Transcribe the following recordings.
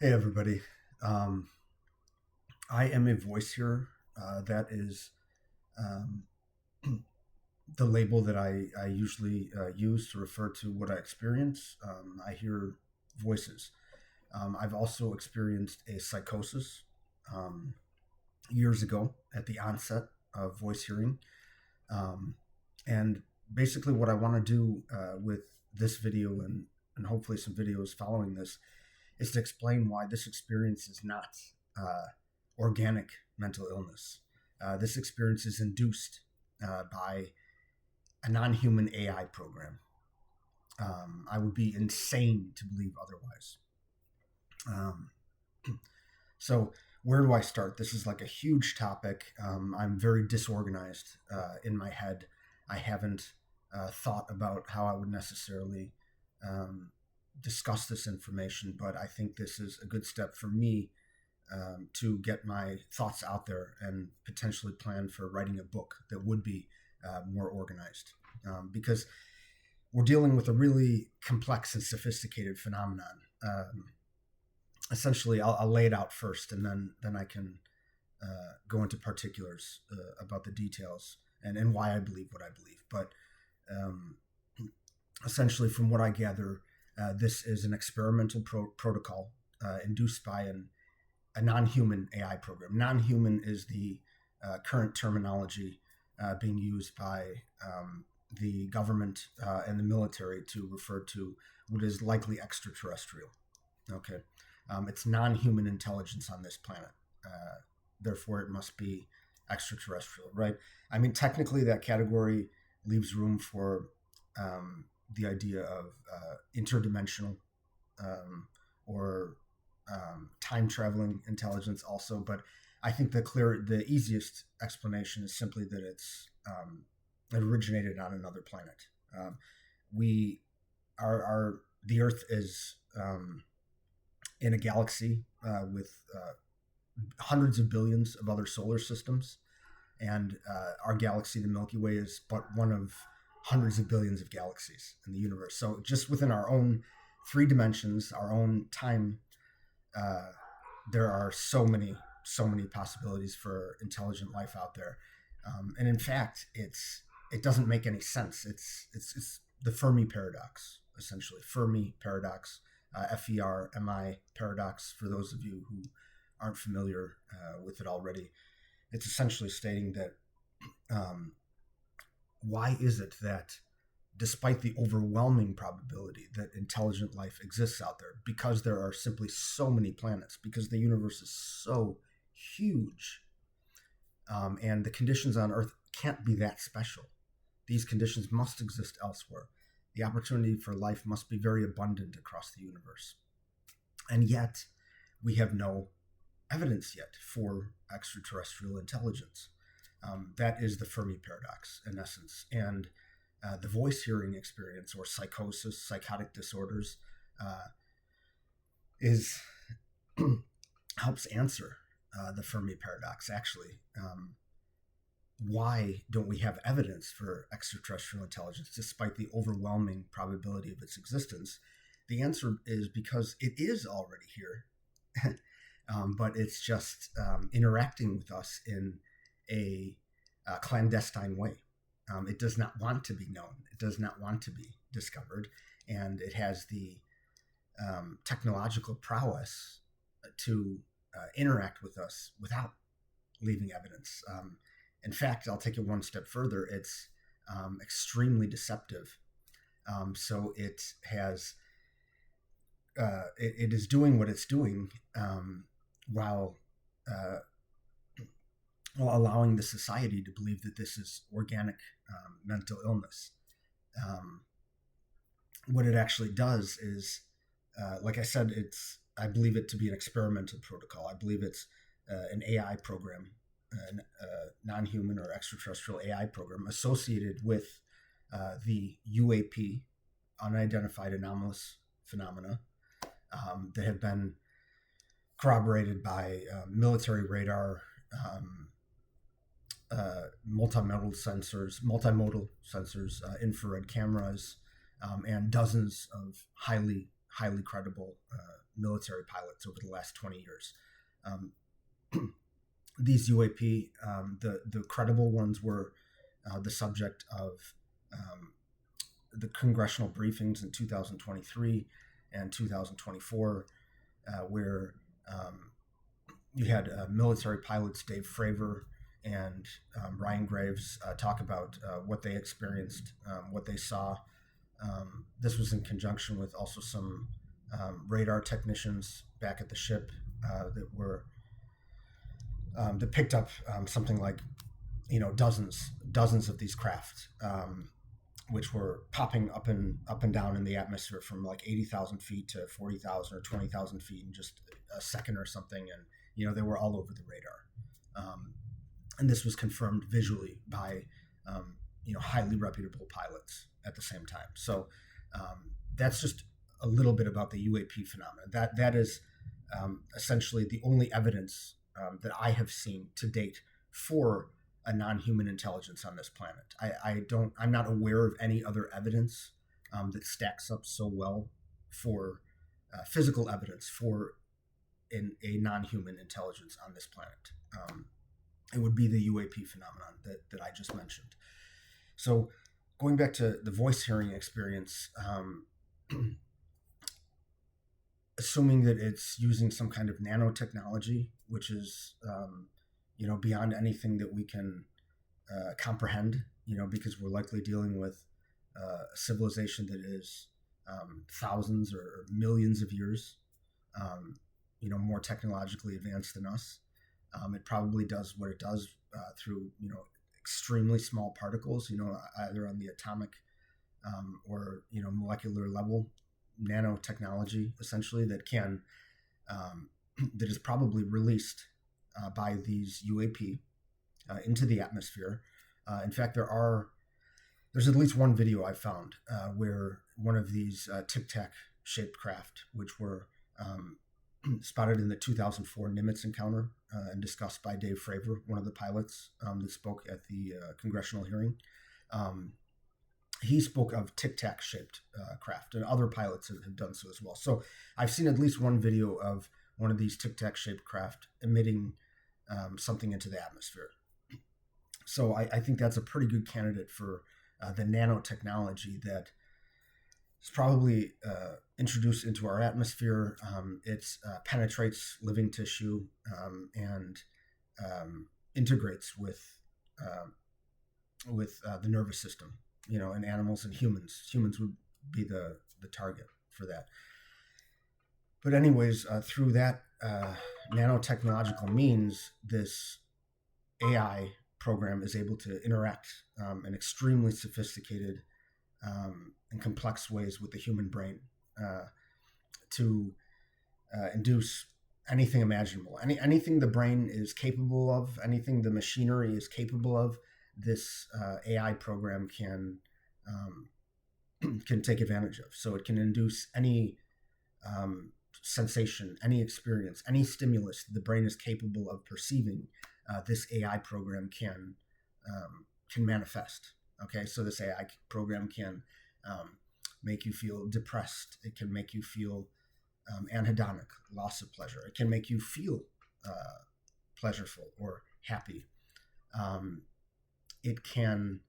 Hey, everybody. Um, I am a voice here. That is um, the label that I usually use to refer to what I experience. I hear voices. I've also experienced a psychosis um, years ago at the onset of voice hearing. Um, and basically, what I want to do with this video and hopefully some videos following this is to explain why this experience is not organic mental illness. This experience is induced by a non human AI program. I would be insane to believe otherwise. Um, so, where do I start? This is like a huge topic. I'm very disorganized in my head. I haven't thought about how I would necessarily um, discuss this information, but I think this is a good step for me to get my thoughts out there and potentially plan for writing a book that would be more organized. Because we're dealing with a really complex and sophisticated phenomenon. Essentially, I'll lay it out first, and then I can go into particulars about the details and why I believe what I believe. But um, essentially, from what I gather, this is an experimental protocol induced by a non-human AI program. Non-human is the current terminology being used by the government and the military to refer to what is likely extraterrestrial. Okay, it's non-human intelligence on this planet. Therefore, it must be extraterrestrial, right? I mean, technically, that category leaves room for the idea of interdimensional or time traveling intelligence also. But I think the easiest explanation is simply that it originated on another planet. We the Earth is in a galaxy with hundreds of billions of other solar systems, and our galaxy, the Milky Way, is but one of hundreds of billions of galaxies in the universe. So just within our own three dimensions, our own time, uh, there are so many possibilities for intelligent life out there. And in fact, it doesn't make any sense. It's the Fermi paradox, essentially. Fermi paradox, FERMI paradox, for those of you who aren't familiar with it already. It's essentially stating that why is it that despite the overwhelming probability that intelligent life exists out there, because there are simply so many planets, because the universe is so huge, and the conditions on Earth can't be that special. These conditions must exist elsewhere. The opportunity for life must be very abundant across the universe. And yet, we have no evidence yet for extraterrestrial intelligence. That is the Fermi paradox, in essence. And the voice hearing experience, or psychosis, psychotic disorders, is helps answer the Fermi paradox. Actually, why don't we have evidence for extraterrestrial intelligence despite the overwhelming probability of its existence? The answer is because it is already here, but it's just interacting with us in a clandestine way. It does not want to be known. It does not want to be discovered, and it has the technological prowess to interact with us without leaving evidence. In fact, I'll take it one step further. It's extremely deceptive. So it has it is doing what it's doing while while allowing the society to believe that this is organic mental illness. Um, what it actually does is, like I said, I believe it to be an experimental protocol. I believe it's an AI program, a non-human or extraterrestrial AI program associated with the UAP, unidentified anomalous phenomena, that have been corroborated by military radar, multimodal sensors, infrared cameras, and dozens of highly highly credible military pilots over the last 20 years. These UAP, the credible ones were the subject of the congressional briefings in 2023 and 2024, where you had military pilots Dave Fravor and Ryan Graves talk about what they experienced, what they saw. This was in conjunction with also some radar technicians back at the ship that picked up something like dozens of these craft, which were popping up and down in the atmosphere from like 80,000 feet to 40,000 or 20,000 feet in just a second or something, and they were all over the radar. And this was confirmed visually by highly reputable pilots at the same time. So that's just a little bit about the UAP phenomenon. That is essentially the only evidence that I have seen to date for a non-human intelligence on this planet. I'm not aware of any other evidence that stacks up so well for physical evidence for a non-human intelligence on this planet. It would be the UAP phenomenon that I just mentioned. So going back to the voice hearing experience, assuming that it's using some kind of nanotechnology, which is beyond anything that we can comprehend, because we're likely dealing with a civilization that is thousands or millions of years, more technologically advanced than us. It probably does what it does through, extremely small particles, either on the atomic or, molecular level, nanotechnology, essentially, that is probably released by these UAP into the atmosphere. In fact, there's at least one video I found where one of these Tic Tac shaped craft, which were spotted in the 2004 Nimitz encounter and discussed by Dave Fravor, one of the pilots that spoke at the congressional hearing. He spoke of Tic Tac shaped craft, and other pilots have done so as well. So I've seen at least one video of one of these Tic Tac shaped craft emitting something into the atmosphere. So I think that's a pretty good candidate for the nanotechnology that is probably introduced into our atmosphere. It penetrates living tissue and integrates with the nervous system, in animals and humans. Humans would be the target for that. But anyways, through that nanotechnological means, this AI program is able to interact in extremely sophisticated and complex ways with the human brain to induce anything imaginable. Anything the brain is capable of, anything the machinery is capable of, this AI program can take advantage of. So it can induce any sensation, any experience, any stimulus the brain is capable of perceiving. This AI program can manifest. Okay, so this AI program can make you feel depressed. It can make you feel anhedonic, loss of pleasure. It can make you feel pleasureful or happy. It can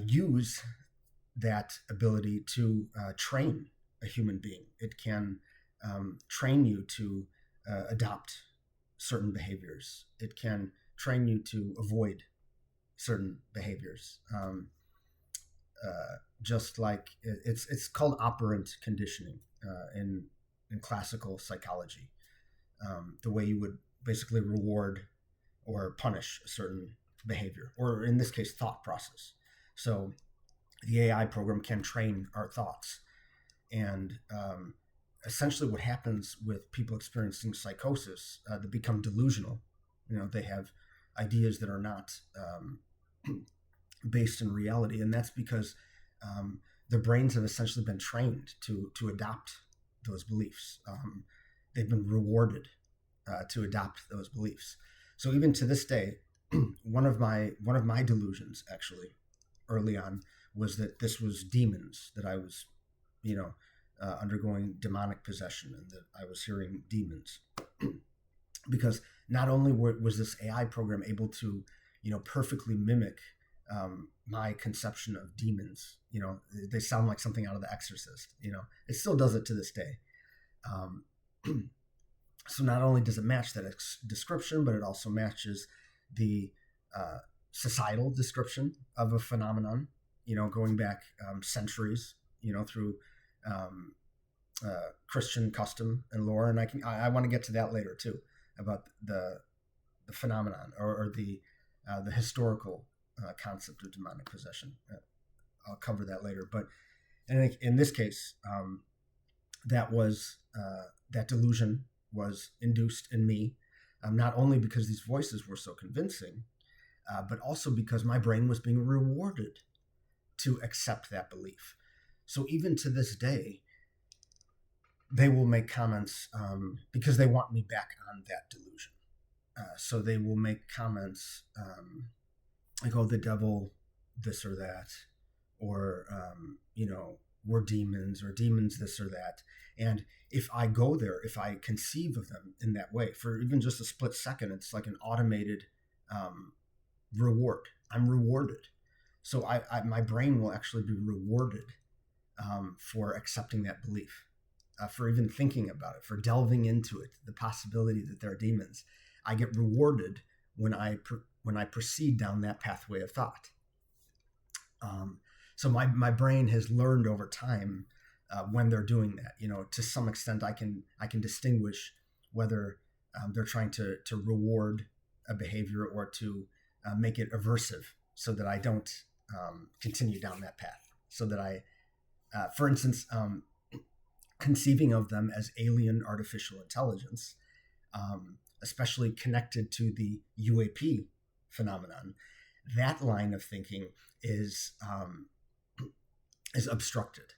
use that ability to train a human being. It can train you to adopt certain behaviors. It can train you to avoid certain behaviors. Just like it's called operant conditioning in classical psychology. The way you would basically reward or punish a certain behavior, or in this case, thought process. So the AI program can train our thoughts. And essentially what happens with people experiencing psychosis, they become delusional. They have ideas that are not based in reality. And that's because their brains have essentially been trained to adopt those beliefs. They've been rewarded to adopt those beliefs. So even to this day, one of my delusions, actually, early on, was that this was demons that I was, undergoing demonic possession and that I was hearing demons. Because not only was this AI program able to, perfectly mimic my conception of demons, they sound like something out of The Exorcist, it still does it to this day. So not only does it match that description, but it also matches the societal description of a phenomenon, going back centuries, through Christian custom and lore. And I want to get to that later too, about the phenomenon or the historical concept of demonic possession. I'll cover that later. But in this case, that delusion was induced in me, not only because these voices were so convincing, but also because my brain was being rewarded to accept that belief. So even to this day, they will make comments because they want me back on that delusion. So they will make comments like, oh, the devil, this or that, or, we're demons, or demons this or that. And if I go there, if I conceive of them in that way, for even just a split second, it's like an automated reward. I'm rewarded. So my brain will actually be rewarded for accepting that belief, for even thinking about it, for delving into it, the possibility that there are demons. I get rewarded when I proceed down that pathway of thought. So my brain has learned over time when they're doing that. To some extent, I can distinguish whether they're trying to reward a behavior or to make it aversive, so that I don't continue down that path. So that I, for instance, conceiving of them as alien artificial intelligence, especially connected to the UAP phenomenon, that line of thinking is obstructed.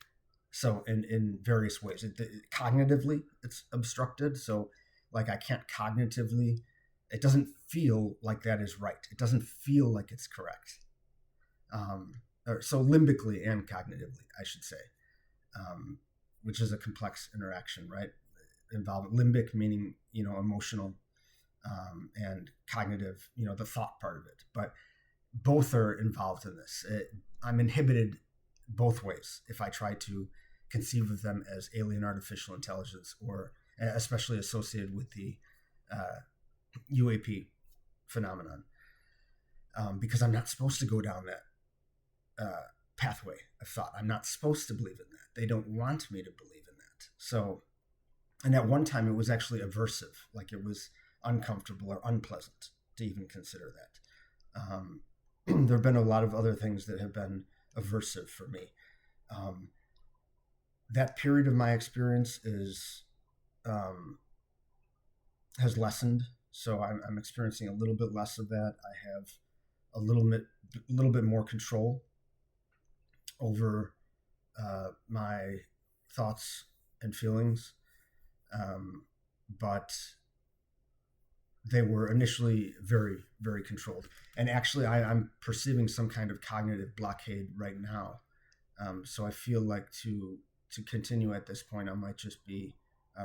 So in various ways, cognitively, it's obstructed. So like I can't cognitively, it doesn't feel like that is right. It doesn't feel like it's correct. So limbically and cognitively, I should say, which is a complex interaction, right? Involving limbic meaning, emotional, and cognitive, the thought part of it. But both are involved in this. I'm inhibited both ways if I try to conceive of them as alien artificial intelligence, or especially associated with the UAP phenomenon, because I'm not supposed to go down that pathway of thought. I'm not supposed to believe in that. They don't want me to believe in that. So, and at one time it was actually aversive, like it was uncomfortable or unpleasant to even consider that. There have been a lot of other things that have been aversive for me. That period of my experience has lessened, so I'm experiencing a little bit less of that. I have a little bit more control over my thoughts and feelings, but they were initially very, very controlled. And actually, I'm perceiving some kind of cognitive blockade right now. So I feel like to continue at this point, I might just be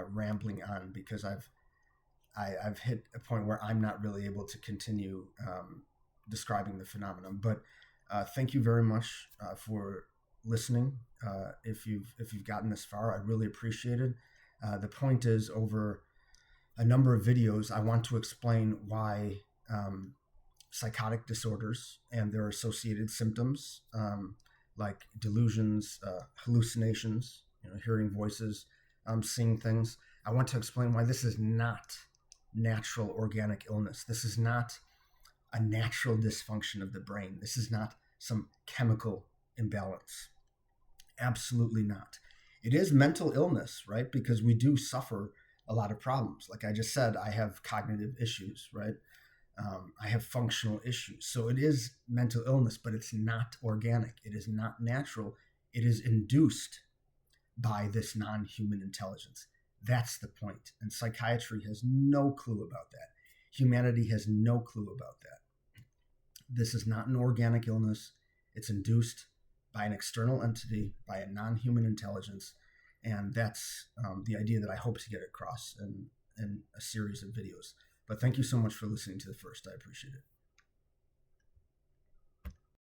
rambling on, because I've hit a point where I'm not really able to continue describing the phenomenon. But thank you very much for listening. If you've gotten this far, I really appreciate it. The point is, over a number of videos, I want to explain why psychotic disorders and their associated symptoms, like delusions, hallucinations, hearing voices, seeing things. I want to explain why this is not natural organic illness. This is not a natural dysfunction of the brain. This is not some chemical imbalance. Absolutely not. It is mental illness, right? Because we do suffer a lot of problems. Like I just said, I have cognitive issues, right? I have functional issues. So it is mental illness, but it's not organic. It is not natural. It is induced by this non-human intelligence. That's the point. And psychiatry has no clue about that. Humanity has no clue about that. This is not an organic illness. It's induced by an external entity, by a non-human intelligence. And that's the idea that I hope to get across in a series of videos. But thank you so much for listening to the first. I appreciate it.